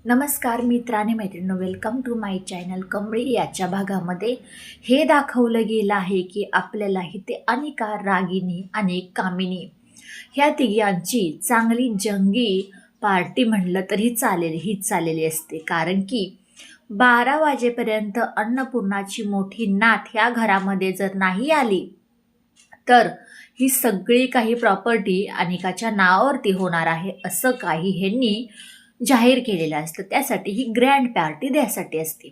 नमस्कार मित्रांनो मैत्रिणींनो, welcome to my channel. Kamali याच्या भागामध्ये हे दाखवलं गेलं आहे की आपल्याला इथे अनिका, रागिनी आणि कामिनी ह्या तिघांची चांगली जंगी पार्टी म्हणलं तरी चालेल, हीच चाललेली असते. कारण की 12 वाजेपर्यंत अन्नपूर्णाची मोठी नात ह्या घरामध्ये जर नाही आली तर ही सगळी काही प्रॉपर्टी अनिकाच्या नावावरती होणार आहे, असं काही ह्यांनी जाहीर केलेलं असतं. त्यासाठी ही ग्रँड पार्टी द्यासाठी असते.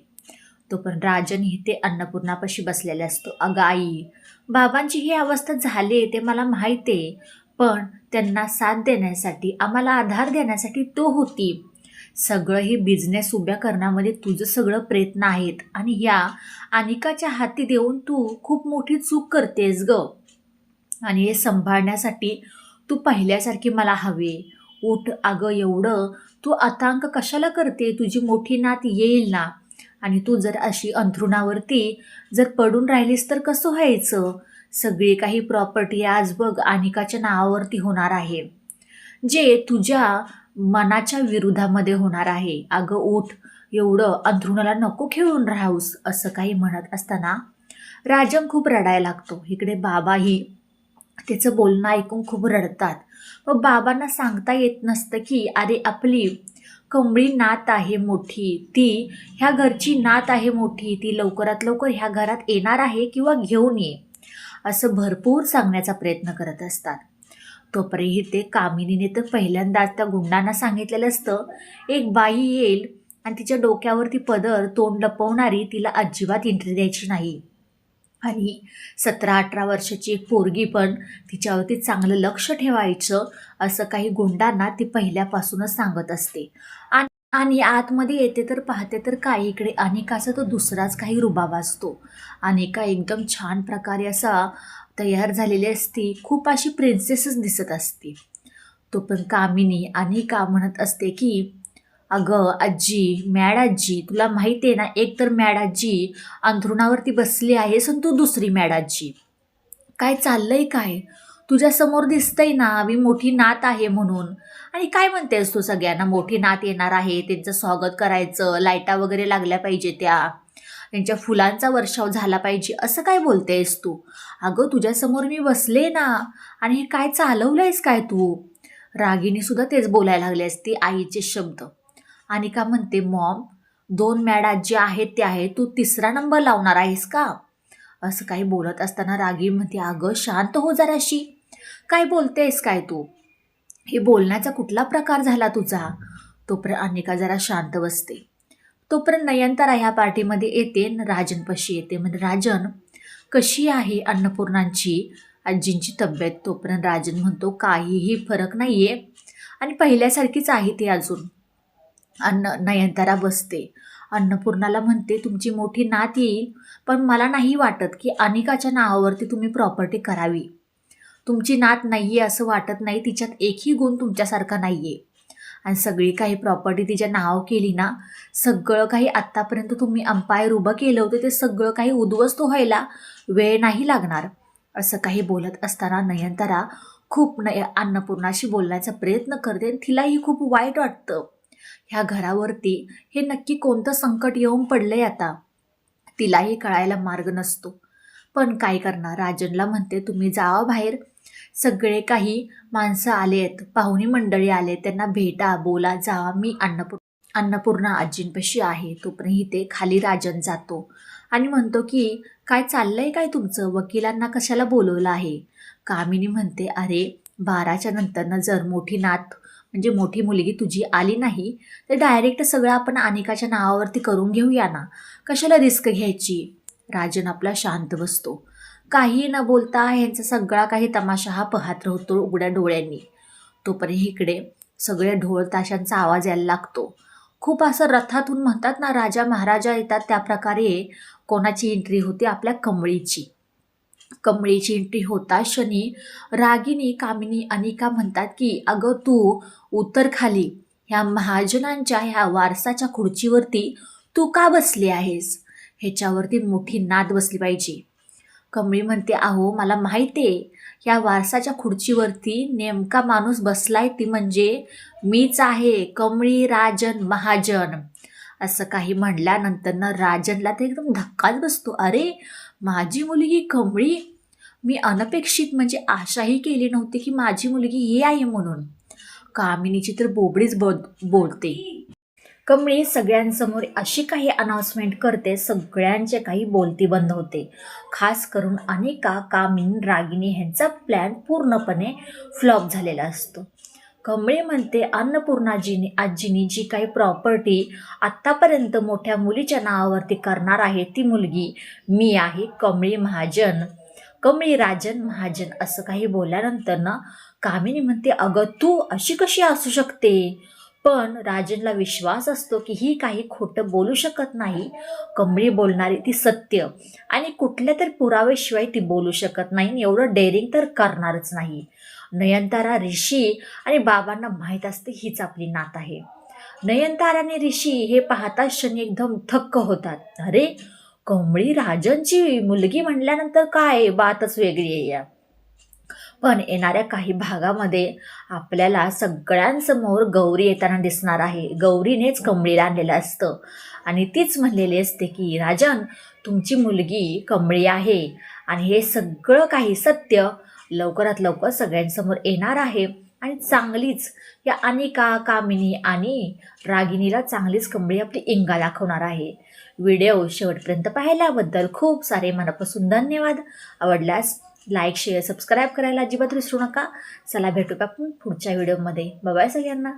तो पण राजन इथे अन्नपूर्णापाशी बसलेला असतो. अगं आई, बाबांची ही अवस्था झाली ते मला माहिती आहे, पण त्यांना साथ देण्यासाठी, आम्हाला आधार देण्यासाठी तो होती. सगळं ही बिझनेस उभ्या करण्यामध्ये तुझं सगळं प्रयत्न आहेत आणि ह्या अनिकाच्या हाती देऊन तू खूप मोठी चूक करतेस ग. आणि हे सांभाळण्यासाठी तू पहिल्यासारखी मला हवे. उठ अगं, एवढं तू आतंक कशाला करते? तुझी मोठी नात येईल ना, आणि तू जर अशी अंथरुणावरती जर पडून राहिलीस तर कसं व्हायचं? सगळी काही प्रॉपर्टी आज बघ अनिकाच्या नावावरती होणार आहे, जे तुझ्या मनाच्या विरोधामध्ये होणार आहे. अगं उठ, एवढं अंथरुणाला नको खेळून राहूस, असं काही म्हणत असताना राजन खूप रडायला लागतो. इकडे बाबाही त्याचं बोलणं ऐकून खूप रडतात. मग बाबांना सांगता येत नसतं की अरे, आपली कमळी नात आहे मोठी, ती ह्या घरची नात आहे मोठी, ती लवकरात लवकर ह्या घरात येणार आहे किंवा घेऊन ये, असं भरपूर सांगण्याचा प्रयत्न करत असतात. तोपर्यंत ते कामिनीने तर पहिल्यांदाच त्या गुंडांना सांगितलेलं असतं, एक बाई येईल आणि तिच्या डोक्यावरती पदर, तोंड लपवणारी, तिला अजिबात एंट्री द्यायची नाही. आणि 17-18 वर्षाची एक पोरगी पण तिच्यावरती चांगलं लक्ष ठेवायचं, असं काही गुंडांना ती पहिल्यापासूनच सांगत असते. आणि आतमध्ये येते तर पाहते तर काय, इकडे अनिकाचा तो दुसराच काही रुबाब असतो. अनिका एकदम छान प्रकारे असा तयार झालेली असती, खूप अशी प्रिन्सेसच दिसत असते. तो पण कामिनी अनिका म्हणत असते की अगं आजी, मॅड आजी, तुला माहिती आहे ना, एक तर मॅड आजी अंथरुणावरती बसली आहेस आणि तू दुसरी मॅड आजी. काय चाललंय काय? तुझ्यासमोर दिसतंय ना मी मोठी नात आहे म्हणून, आणि काय म्हणतेस तू? सगळ्यांना मोठी नात येणार आहे, त्यांचं स्वागत करायचं, लाईटा वगैरे लागल्या पाहिजे, त्यांच्या फुलांचा वर्षाव झाला पाहिजे, असं काय बोलतेस तू? अगं तुझ्यासमोर मी बसले ना, आणि हे काय चालवलंयस काय तू? रागिनी सुद्धा तेच बोलायला लागले असते, आईचे शब्द. अनिका म्हणते, मॉम, 2 मॅड आजी आहेत त्या आहेत, तू तिसरा नंबर लावणार आहेस का? असं काही बोलत असताना रागी म्हणते, अगं शांत हो जराशी, काय बोलतेस काय तू? हे बोलण्याचा कुठला प्रकार झाला तुझा? तोपर्यंत अनिका जरा शांत बसते. तोपर्यंत नयनतारा ह्या पार्टीमध्ये येते, राजनपाशी येते. म्हणजे राजन, कशी आहे अन्नपूर्णांची आजींची तब्येत? तोपर्यंत राजन म्हणतो, काहीही फरक नाही आहे आणि पहिल्यासारखीच आहे ती अजून. नयनतारा बसते. अन्नपूर्णाला म्हणते, तुमची मोठी नात येईल, पण मला नाही वाटत की अनिकाच्या नावावरती तुम्ही प्रॉपर्टी करावी. तुमची नात नाही आहे असं वाटत नाही, तिच्यात एकही गुण तुमच्यासारखा नाही आहे. आणि सगळी काही प्रॉपर्टी तिच्या नाव केली ना, सगळं काही आत्तापर्यंत तुम्ही अंपायर उभं केलं होतं ते सगळं काही उद्ध्वस्त व्हायला वेळ नाही लागणार, असं काही बोलत असताना नयनतारा खूप अन्नपूर्णाशी बोलण्याचा प्रयत्न करते. तिलाही खूप वाईट वाटतं. ह्या घरावरती हे नक्की कोणतं संकट येऊन पडलंय आता, तिलाही कळायला मार्ग नसतो. पण काय करणार? राजनला म्हणते, तुम्ही जावा बाहेर, सगळे काही माणसं आलेत, पाहुणी मंडळी आले, त्यांना भेटा, बोला, जावा, मी अन्नपूर्णा आजींपाशी आहे. तोपर्यंत ते खाली राजन जातो आणि म्हणतो की काय चाललंय काय तुमचं? वकिलांना कशाला बोलवलं आहे? कामिनी म्हणते, अरे 12च्या नंतरनं जर मोठी नात म्हणजे मोठी मुलगी तुझी आली नाही तर डायरेक्ट सगळं आपण अनिकाच्या नावावरती करून घेऊया ना, कशाला रिस्क घ्यायची? राजन आपला शांत बसतो. काही न बोलता ह्यांचा सगळा काही तमाशा हा पाहत राहतो उघड्या डोळ्यांनी. तोपर्यंत इकडे सगळे ढोल ताशांचा आवाज यायला लागतो. खूप असं रथातून म्हणतात ना, राजा महाराजा येतात, त्या प्रकारे कोणाची एंट्री होती? आपल्या कमळीची एंट्री होता क्षणी रागिनी, कामिनी, अनिका म्हणतात की अगं तू उतर खाली, ह्या महाजनांच्या ह्या वारसाच्या खुर्चीवरती तू का बसली आहेस? ह्याच्यावरती मोठी नात बसली पाहिजे. कमळी म्हणते, अहो मला माहिती आहे या वारसाच्या खुर्चीवरती नेमका माणूस बसलाय ती म्हणजे मीच आहे, कमळी राजन महाजन. असं काही म्हणल्यानंतर ना राजनला ते एकदम धक्काच बसतो. अरे, माझी मुलगी कमळी? मी अनपेक्षित म्हणजे आशाही केली नव्हती की माझी मुलगी ही आहे म्हणून. कामिनीची तर बोबडीच बोलते. कमळी सगळ्यांसमोर अशी काही अनाउन्समेंट करते, सगळ्यांचे काही बोलती बंद होते. खास करून अनिका, कामिनी, रागिनी ह्यांचा प्लॅन पूर्णपणे फ्लॉप झालेला असतो. कमळी म्हणते आजीनी जी काही प्रॉपर्टी आत्तापर्यंत मोठ्या मुलीच्या नावावरती करणार आहे ती मुलगी मी आहे, कमळी राजन महाजन. असं काही बोलल्यानंतर ना कामिनी म्हणते, अगं तू अशी कशी असू शकते? पण राजनला विश्वास असतो की ही काही खोटं बोलू शकत नाही. कमळी बोलणारी ती सत्य आणि कुठल्या तरी पुराव्याशिवाय ती बोलू शकत नाही. एवढं डेअरिंग तर करणारच नाही. नयनतारा, ऋषी आणि बाबांना माहीत असते हीच आपली नात आहे. नयनतारा आणि ऋषी हे पाहता क्षणी एकदम थक्क होतात. अरे, कमळी राजनची मुलगी म्हणल्यानंतर काय बातच वेगळी आहे या. पण येणाऱ्या काही भागामध्ये आपल्याला सगळ्यांसमोर गौरी येताना दिसणार आहे. गौरीनेच कमळीला आणलेलं असतं आणि तीच म्हणलेली असते की राजन, तुमची मुलगी कमळी आहे आणि हे सगळं काही सत्य लवकरात लवकर सगळ्यांसमोर येणार आहे. आणि चांगलीच या अनिका, कामिनी आणि रागिनीला चांगलीच कमळी आपली इंगा दाखवणार आहे. व्हिडिओ शेवटपर्यंत पाहिल्याबद्दल खूप सारे मनापासून धन्यवाद. आवडल्यास लाईक, शेअर, सबस्क्राईब करायला अजिबात विसरू नका. चला भेटूया आपण पुढच्या व्हिडिओमध्ये. बाय बाय सगळ्यांना.